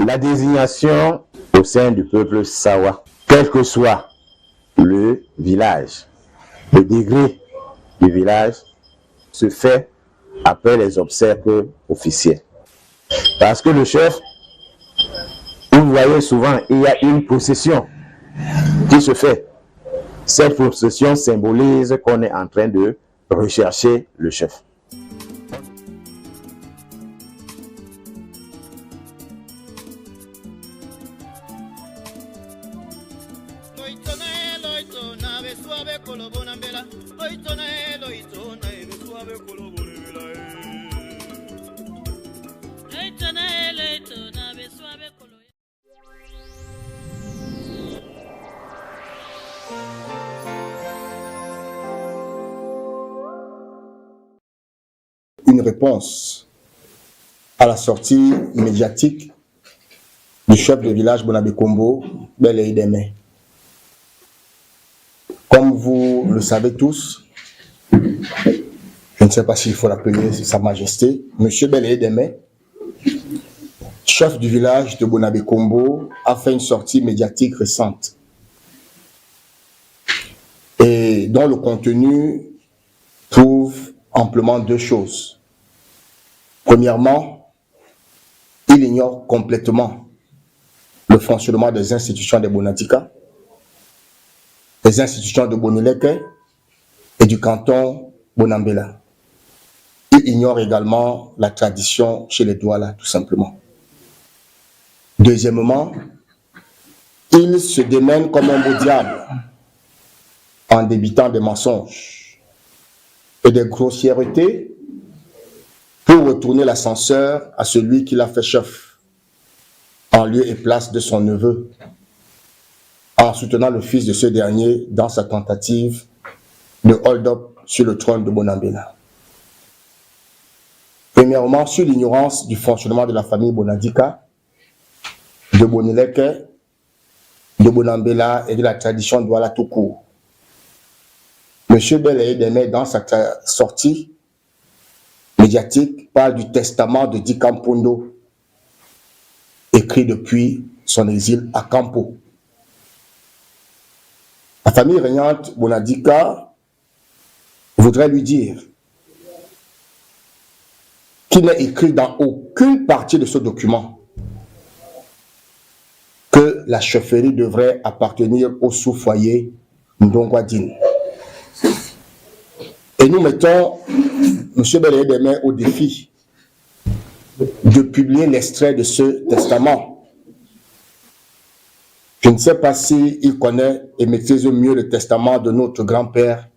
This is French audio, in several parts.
La désignation au sein du peuple Sawa, quel que soit le village, le degré du village, se fait après les obsèques officielles. Parce que le chef, vous voyez souvent, il y a une procession qui se fait. Cette procession symbolise qu'on est en train de rechercher le chef. Une réponse à la sortie médiatique du chef de village Bonabekombo, Bel Deme. Comme vous le savez tous, je ne sais pas s'il faut l'appeler Sa Majesté, Monsieur Bel Deme, chef du village de Bonabekombo, a fait une sortie médiatique récente et dont le contenu prouve amplement deux choses. Premièrement, il ignore complètement le fonctionnement des institutions de Bonadika, des institutions de Bonileke et du canton Bonambela. Il ignore également la tradition chez les Douala, tout simplement. Deuxièmement, il se démène comme un beau diable en débitant des mensonges et des grossièretés pour retourner l'ascenseur à celui qui l'a fait chef, en lieu et place de son neveu, en soutenant le fils de ce dernier dans sa tentative de hold-up sur le trône de Bonambela. Premièrement, sur l'ignorance du fonctionnement de la famille Bonadika, de Bonileke, de Bonambela et de la tradition Douala tout court. M. Bel Deme, dans sa sortie médiatique, parle du testament de Di Kampondo, écrit depuis son exil à Campo. La famille régnante Bonadika voudrait lui dire qu'il n'est écrit dans aucune partie de ce document que la chefferie devrait appartenir au sous-foyer Ndongwadine. Et nous mettons M. Bel Deme au défi de publier l'extrait de ce testament. Je ne sais pas s'il connaît et maîtrise mieux le testament de notre grand-père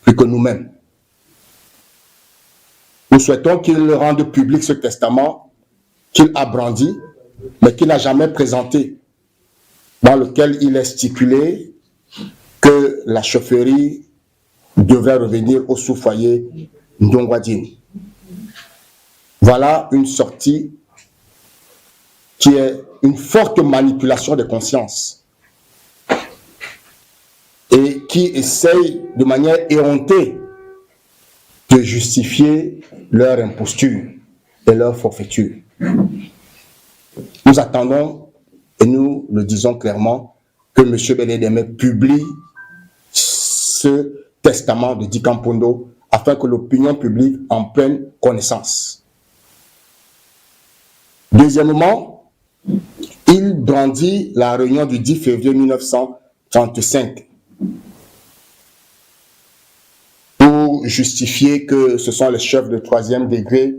plus que nous-mêmes. Nous souhaitons qu'il rende public ce testament qu'il a brandi, mais qu'il n'a jamais présenté, dans lequel il est stipulé que la chefferie devrait revenir au sous-foyer Ndongwadine. Voilà une sortie qui est une forte manipulation des consciences et qui essaye de manière éhontée de justifier leur imposture et leur forfaiture. Nous attendons, et nous le disons clairement, que M. Bel Deme publie ce testament de Di Kampondo afin que l'opinion publique en prenne connaissance. Deuxièmement, il brandit la réunion du 10 février 1935 pour justifier que ce sont les chefs de troisième degré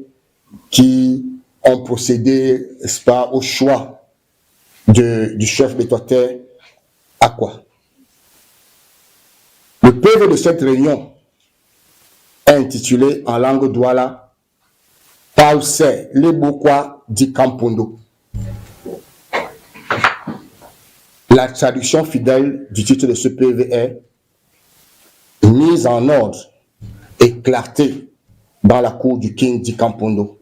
qui ont procédé, n'est-ce pas, au choix du chef Betote Akwa. Le PV de cette réunion est intitulé en langue douala Pause Lebokwa Di Kampondo. La traduction fidèle du titre de ce PV est mise en ordre et clarté dans la cour du King Di Kampondo.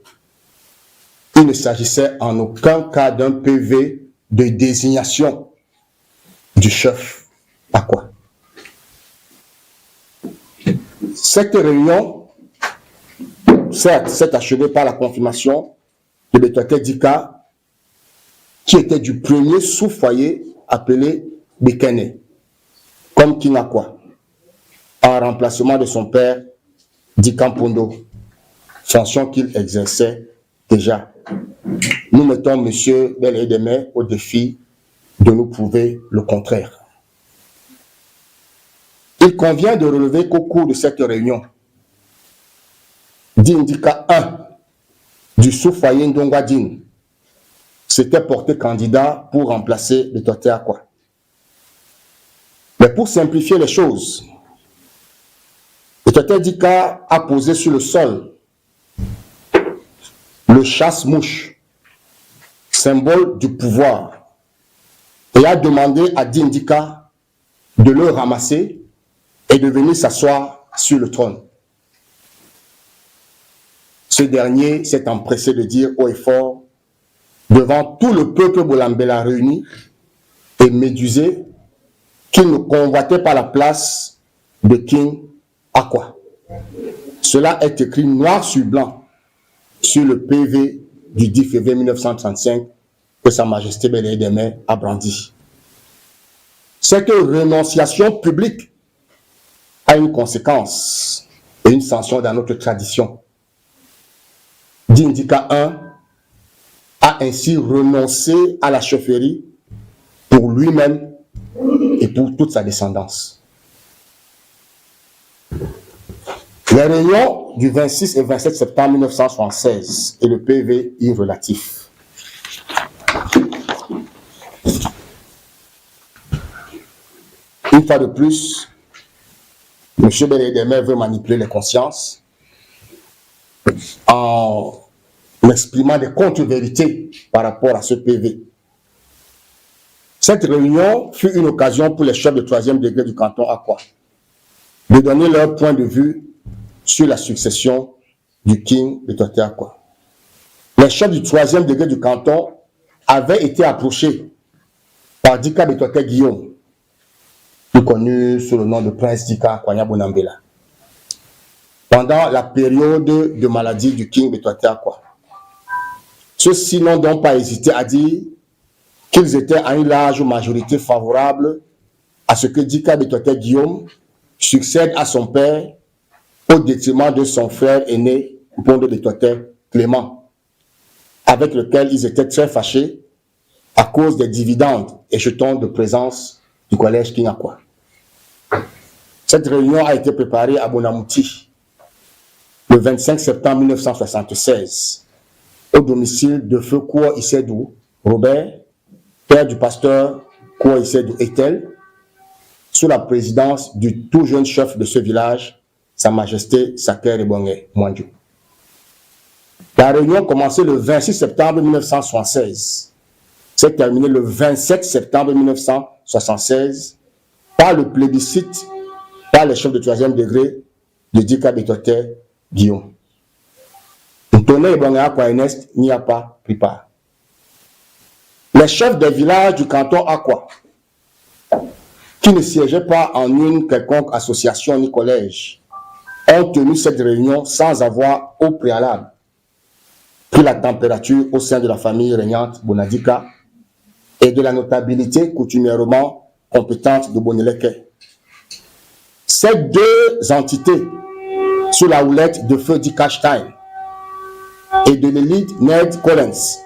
Il ne s'agissait en aucun cas d'un PV de désignation du chef Akwa. Cette réunion, certes, s'est achevée par la confirmation de Betote Dika, qui était du premier sous-foyer appelé Bekene, comme Kinakwa, en remplacement de son père Dika Mpondo, fonction qu'il exerçait déjà. Nous mettons M. Bel-Edeme au défi de nous prouver le contraire. Il convient de relever qu'au cours de cette réunion, Dindika 1 du sous-foyer Ndongwadine s'était porté candidat pour remplacer le Toté Akwa. Mais pour simplifier les choses, le Toté Dika a posé sur le sol le chasse-mouche, symbole du pouvoir, et a demandé à Dindika de le ramasser et de venir s'asseoir sur le trône. Ce dernier s'est empressé de dire haut et fort, devant tout le peuple Bolambela réuni et médusé, qu'il ne convoitait pas la place de King Akwa. Cela est écrit noir sur blanc sur le PV du 10 février 1935 que Sa Majesté Bel-Edeme a brandi. Cette renonciation publique a une conséquence et une sanction dans notre tradition. Dindika 1 a ainsi renoncé à la chefferie pour lui-même et pour toute sa descendance. Les réunions du 26 et 27 septembre 1976 et le PV y relatif. Une fois de plus, M. Bel-Edeme veut manipuler les consciences en exprimant des contre-vérités par rapport à ce PV. Cette réunion fut une occasion pour les chefs de 3e degré du canton Akwa de donner leur point de vue sur la succession du King Betote Akwa. Les chefs du 3e degré du canton avaient été approchés par Dika Betote Guillaume, plus connu sous le nom de Prince Dika Kwanya Bonambela, pendant la période de maladie du King Betote Akwa. Ceux-ci n'ont donc pas hésité à dire qu'ils étaient à une large majorité favorable à ce que Dika Betote Guillaume succède à son père au détriment de son frère aîné, Mpondo Betote Clément, avec lequel ils étaient très fâchés à cause des dividendes et jetons de présence du collège King Akwa. Cette réunion a été préparée à Bonamouti le 25 septembre 1976 au domicile de feu Kouo Isedou Robert, père du pasteur Kouo Isedou Etel, sous la présidence du tout jeune chef de ce village, Sa Majesté Saker Ebonge Mwandiou. La réunion commençait le 26 septembre 1976, s'est terminée le 27 septembre 1976 par le plébiscite par les chefs de 3e degré de Dika Betote Guillaume. Ntone Ebonge Akwa Ernest n'y a pas pris part. Les chefs des villages du canton Akwa, qui ne siégeaient pas en une quelconque association ni collège, ont tenu cette réunion sans avoir au préalable pris la température au sein de la famille régnante Bonadika et de la notabilité coutumièrement compétente de Boneleke. Ces deux entités, sous la houlette de feu Dika Stein et de l'élite Ned Collins,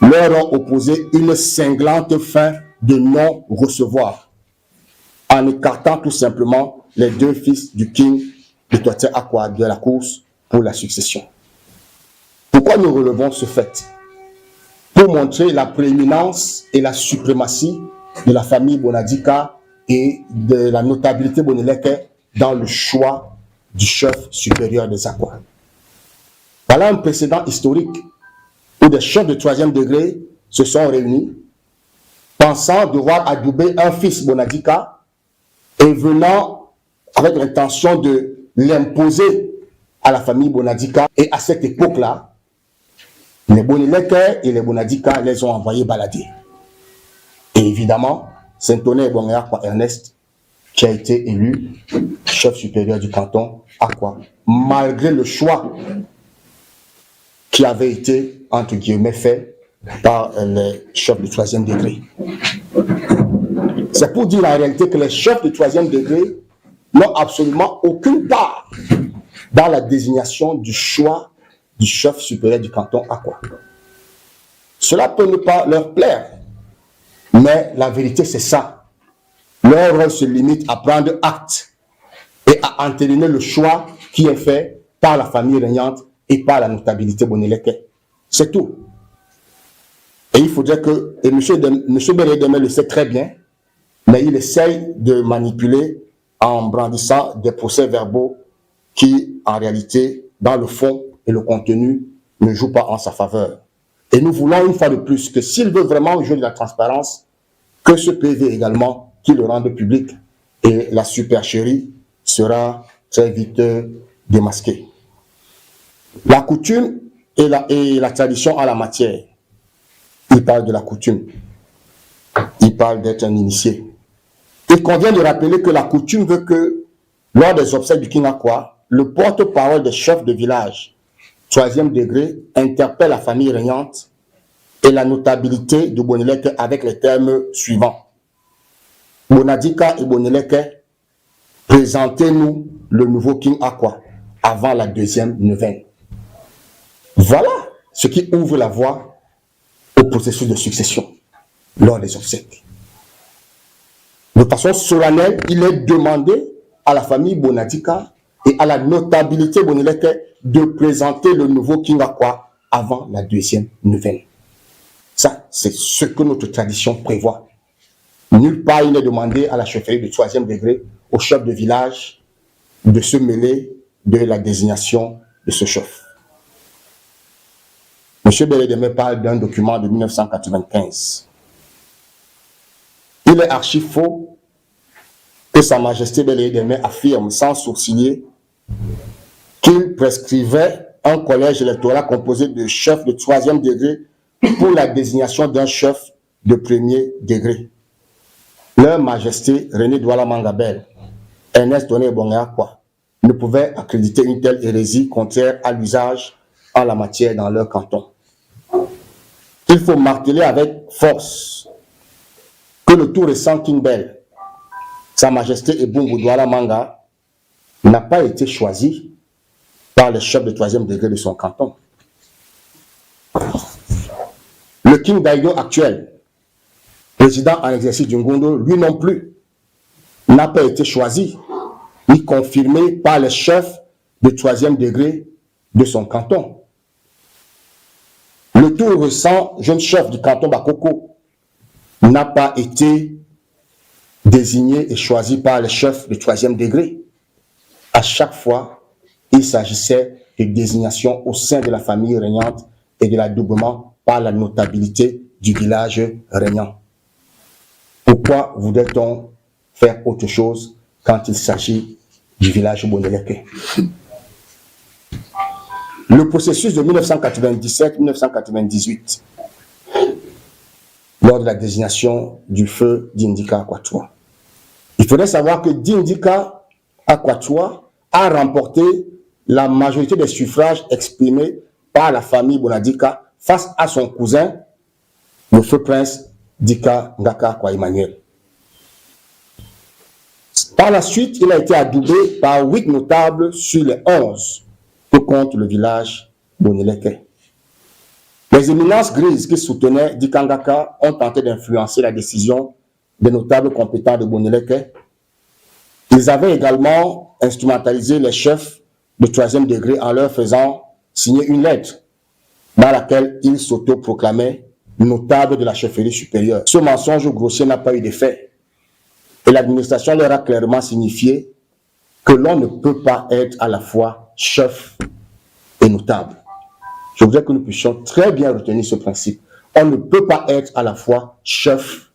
leur ont opposé une cinglante fin de non-recevoir, en écartant tout simplement les deux fils du King Betote Akwa de la course pour la succession. Pourquoi nous relevons ce fait? Pour montrer la prééminence et la suprématie de la famille Bonadika et de la notabilité Boneleke dans le choix du chef supérieur des Akwa. Voilà un précédent historique où des chefs de 3e degré se sont réunis, pensant devoir adouber un fils Bonadika et venant avec l'intention de l'imposer à la famille Bonadika. Et à cette époque-là, les Boneleke et les Bonadika les ont envoyés balader. Et évidemment, Saint-Tonnet Ebonge Akwa Ernest, qui a été élu chef supérieur du canton à quoi, malgré le choix qui avait été, entre guillemets, fait par les chefs de 3e degré. C'est pour dire en réalité que les chefs de 3e degré n'ont absolument aucune part dans la désignation du choix du chef supérieur du canton à quoi. Cela peut ne pas leur plaire, mais la vérité c'est ça. Leur rôle se limite à prendre acte et à entériner le choix qui est fait par la famille régnante et par la notabilité Bonieleke. C'est tout. Et il faudrait que, et M. Bérédemé le sait très bien, mais il essaye de manipuler en brandissant des procès-verbaux qui, en réalité, dans le fond et le contenu, ne jouent pas en sa faveur. Et nous voulons une fois de plus que s'il veut vraiment jouer de la transparence, que ce PV également, qu'il le rende public. Et la supercherie sera très vite démasquée. La coutume et la tradition en la matière. Il parle de la coutume. Il parle d'être un initié. Il convient de rappeler que la coutume veut que, lors des obsèques du King Akwa, le porte-parole des chefs de village, 3e degré, interpelle la famille régnante et la notabilité de Bonieleke avec les termes suivants. Bonadika et Bonieleke, présentez-nous le nouveau King Akwa avant la 2e neuvaine. Voilà ce qui ouvre la voie au processus de succession lors des obsèques. De façon solennelle, il est demandé à la famille Bonadika et à la notabilité Bonieleke de présenter le nouveau King Akwa avant la 2e neuvaine. Ça, c'est ce que notre tradition prévoit. Nulle part, il est demandé à la chefferie de 3e degré, au chef de village, de se mêler de la désignation de ce chef. M. Bérédemé parle d'un document de 1995. Il est archi faux que Sa Majesté Bérédemé affirme sans sourciller qu'il prescrivait un collège électoral composé de chefs de 3e degré pour la désignation d'un chef de 1er degré. Leur Majesté René Douala Mangabel, Ernest Doné Bongakwa, ne pouvaient accréditer une telle hérésie contraire à l'usage en la matière dans leur canton. Il faut marteler avec force que le tout récent King Bell, Sa Majesté Ebungu Douala Manga, n'a pas été choisi par les chefs de 3e degré de son canton. Le King Daido actuel, président en exercice du Ngondo, lui non plus, n'a pas été choisi ni confirmé par les chefs de 3e degré de son canton. Le tout récent jeune chef du canton Bakoko n'a pas été désigné et choisi par les chefs de 3e degré. À chaque fois, il s'agissait de désignation au sein de la famille régnante et de l'adoubement par la notabilité du village régnant. Pourquoi voudrait-on faire autre chose quand il s'agit du village Bonieleke? Le processus de 1997-1998, lors de la désignation du feu d'Indika Akwatoua. Il faudrait savoir que d'Indika Akwatoua a remporté la majorité des suffrages exprimés par la famille Bonadika face à son cousin, le feu prince Dika Ngaka Akwa Emmanuel. Par la suite, il a été adoubé par 8 notables sur les 11 que compte le village Bonieleke. Les éminences grises qui soutenaient Dika Ngaka ont tenté d'influencer la décision des notables compétents de Bonieleke. Ils avaient également instrumentalisé les chefs de 3e degré en leur faisant signer une lettre dans laquelle ils s'autoproclamaient notables de la chefferie supérieure. Ce mensonge grossier n'a pas eu d'effet. Et l'administration leur a clairement signifié que l'on ne peut pas être à la fois chef et notable. Je voudrais que nous puissions très bien retenir ce principe. On ne peut pas être à la fois chef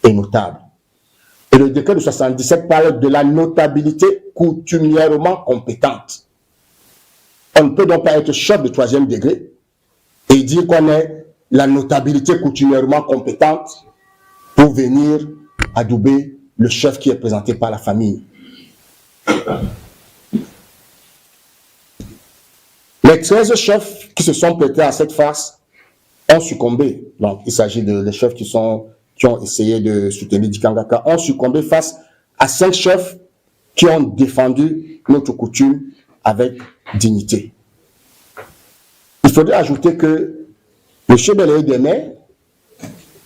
et notable. Et le décret de 77 parle de la notabilité coutumièrement compétente. On ne peut donc pas être chef de 3e degré et dire qu'on est la notabilité coutumièrement compétente pour venir adouber le chef qui est présenté par la famille. Les 13 chefs qui se sont prêtés à cette farce ont succombé. Donc, il s'agit des chefs qui ont essayé de soutenir Dikangaka, ont succombé face à 5 chefs qui ont défendu notre coutume avec dignité. Il faudrait ajouter que M. Beleye-Deme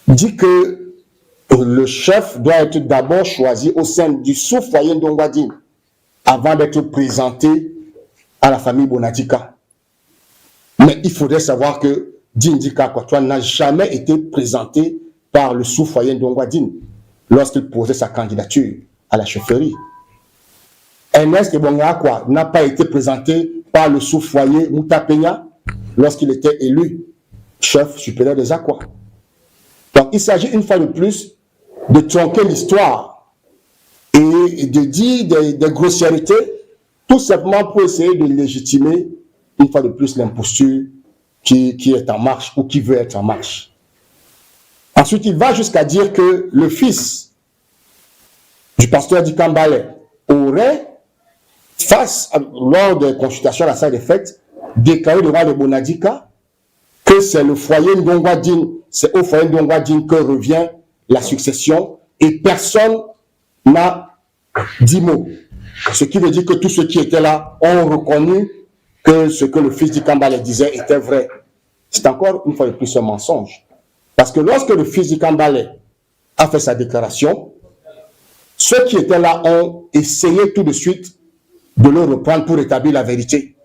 dit que le chef doit être d'abord choisi au sein du sous-foyer Ndongwadine avant d'être présenté à la famille Bonadika. Mais il faudrait savoir que Dindika Kwatwa n'a jamais été présenté par le sous-foyer Ndongwadine lorsqu'il posait sa candidature à la chefferie. Ernest Ebongakwa n'a pas été présenté par le sous-foyer Mouta Peña lorsqu'il était élu chef supérieur des Akwa. Donc il s'agit une fois de plus de tronquer l'histoire et de dire des grossièretés tout simplement pour essayer de légitimer une fois de plus l'imposture qui est en marche ou qui veut être en marche. Ensuite, il va jusqu'à dire que le fils du pasteur Dikambale aurait, lors des consultations à la salle des fêtes, déclaré devant le Bonadika que c'est le foyer Ndongwadine, c'est au foyer Ndongwadine que revient la succession et personne n'a dit mot. Ce qui veut dire que tous ceux qui étaient là ont reconnu que ce que le fils d'Ikambale disait était vrai. C'est encore une fois de plus un mensonge. Parce que lorsque le fils d'Ikambale a fait sa déclaration, ceux qui étaient là ont essayé tout de suite de le reprendre pour établir la vérité.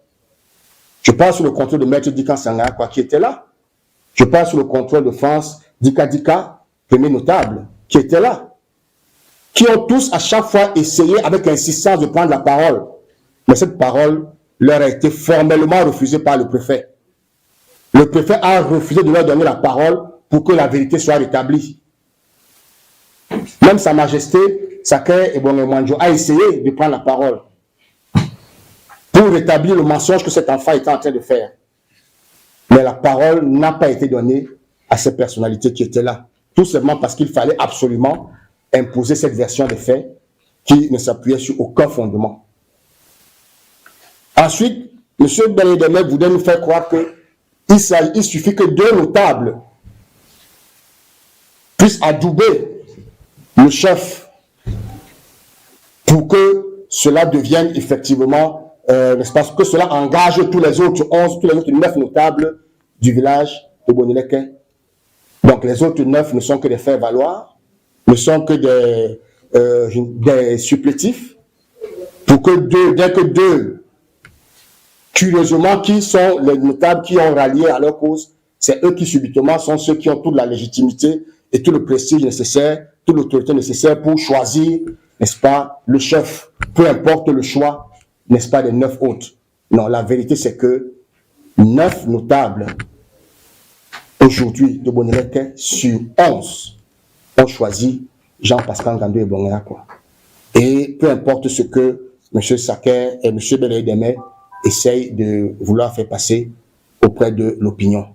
Je parle sous le contrôle de Maître Dikan Sangakwa qui était là. Je parle sous le contrôle de France Dika, premier notable, qui était là. Qui ont tous à chaque fois essayé avec insistance de prendre la parole. Mais cette parole leur a été formellement refusée par le préfet. Le préfet a refusé de leur donner la parole pour que la vérité soit rétablie. Même Sa Majesté, Sakay Ebonge-Mwanjo, a essayé de prendre la parole pour rétablir le mensonge que cet enfant était en train de faire. Mais la parole n'a pas été donnée à ces personnalités qui étaient là. Tout simplement parce qu'il fallait absolument imposer cette version des faits qui ne s'appuyait sur aucun fondement. Ensuite, M. Beleye-Deme voulait nous faire croire qu'il suffit que 2 notables puissent adouber le chef pour que cela devienne effectivement, n'est-ce pas, que cela engage tous les autres 9 notables du village de Bonileke. Donc les autres 9 ne sont que des faits valoir, ne sont que des supplétifs, pour que dès que 2, curieusement, qui sont les notables qui ont rallié à leur cause, c'est eux qui subitement sont ceux qui ont toute la légitimité et tout le prestige nécessaire, toute l'autorité nécessaire pour choisir, n'est-ce pas, le chef, peu importe le choix, n'est-ce pas, des 9 autres. Non, la vérité c'est que 9 notables aujourd'hui de Bonileke sur 11 ont choisi Jean-Pascal Ngandou Ebongakwa. Et peu importe ce que M. Sakay et M. Beleye-Deme essayent de vouloir faire passer auprès de l'opinion.